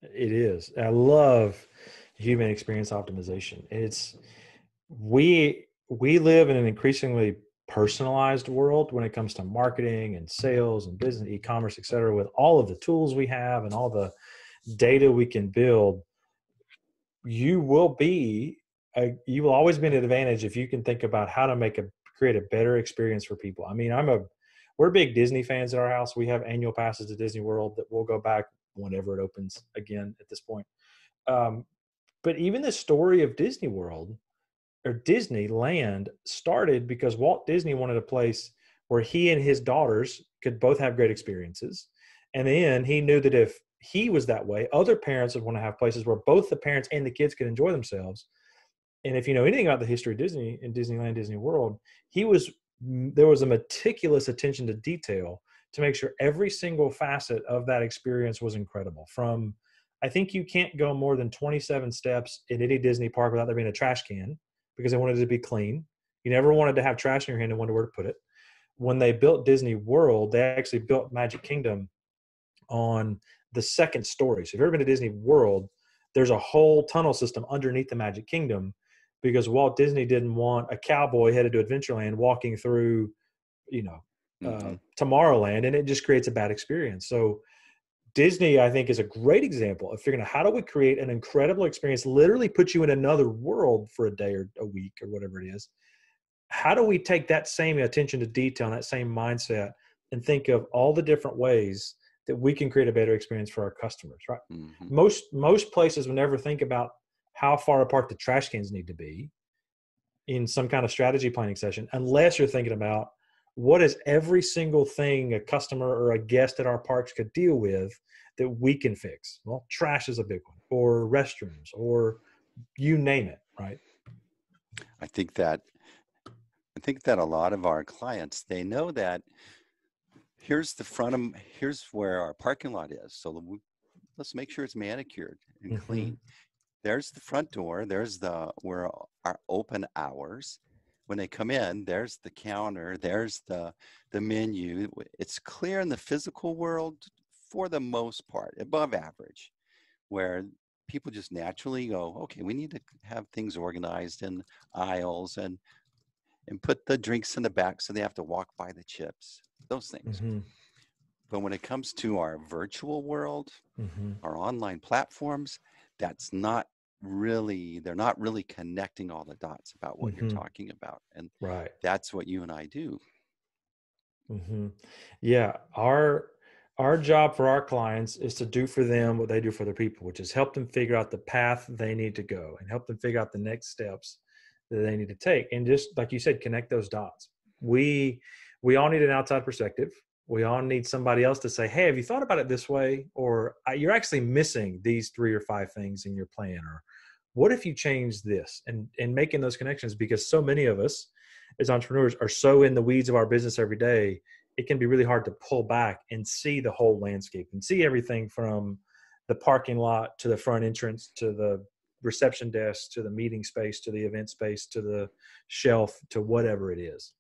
It is. I love human experience optimization. We live in an increasingly personalized world when it comes to marketing and sales and business, e-commerce, et cetera, with all of the tools we have and all the data we can build. You will be you will always be an advantage if you can think about how to create a better experience for people. I mean, we're big Disney fans at our house. We have annual passes to Disney World that we'll go back whenever it opens again at this point. Um, but even the story of Disney World or Disneyland started because Walt Disney wanted a place where he and his daughters could both have great experiences. And then he knew that if he was that way, other parents would want to have places where both the parents and the kids could enjoy themselves. And if you know anything about the history of Disney and Disneyland, Disney World, there was a meticulous attention to detail to make sure every single facet of that experience was incredible. From, I think you can't go more than 27 steps in any Disney park without there being a trash can because they wanted it to be clean. You never wanted to have trash in your hand and wonder where to put it. When they built Disney World, they actually built Magic Kingdom on the second story. So if you've ever been to Disney World, there's a whole tunnel system underneath the Magic Kingdom because Walt Disney didn't want a cowboy headed to Adventureland walking through, Tomorrowland, and it just creates a bad experience. So Disney, I think, is a great example of figuring out how do we create an incredible experience, literally put you in another world for a day or a week or whatever it is. How do we take that same attention to detail and that same mindset and think of all the different ways that we can create a better experience for our customers, right? Mm-hmm. Most places will never think about how far apart the trash cans need to be in some kind of strategy planning session, unless you're thinking about what is every single thing a customer or a guest at our parks could deal with that we can fix. Well, trash is a big one, or restrooms, or you name it, right? I think that a lot of our clients, they know that here's where our parking lot is. So let's make sure it's manicured and Mm-hmm. clean. There's the front door. There's where our open hours. When they come in, there's the counter. There's the menu. It's clear in the physical world for the most part, above average, where people just naturally go, okay, we need to have things organized in aisles and put the drinks in the back so they have to walk by the chips, those things. Mm-hmm. But when it comes to our virtual world, Mm-hmm. our online platforms, that's not really, they're not really connecting all the dots about what you're Mm-hmm. talking about. And Right. that's what you and I do. Mm-hmm. Yeah. Our job for our clients is to do for them what they do for their people, which is help them figure out the path they need to go and help them figure out the next steps that they need to take. And just like you said, connect those dots. We all need an outside perspective. We all need somebody else to say, hey, have you thought about it this way? Or you're actually missing these 3 or 5 things in your plan. Or what if you change this? And making those connections, because so many of us as entrepreneurs are so in the weeds of our business every day, it can be really hard to pull back and see the whole landscape and see everything from the parking lot to the front entrance to the reception desk to the meeting space to the event space to the shelf to whatever it is.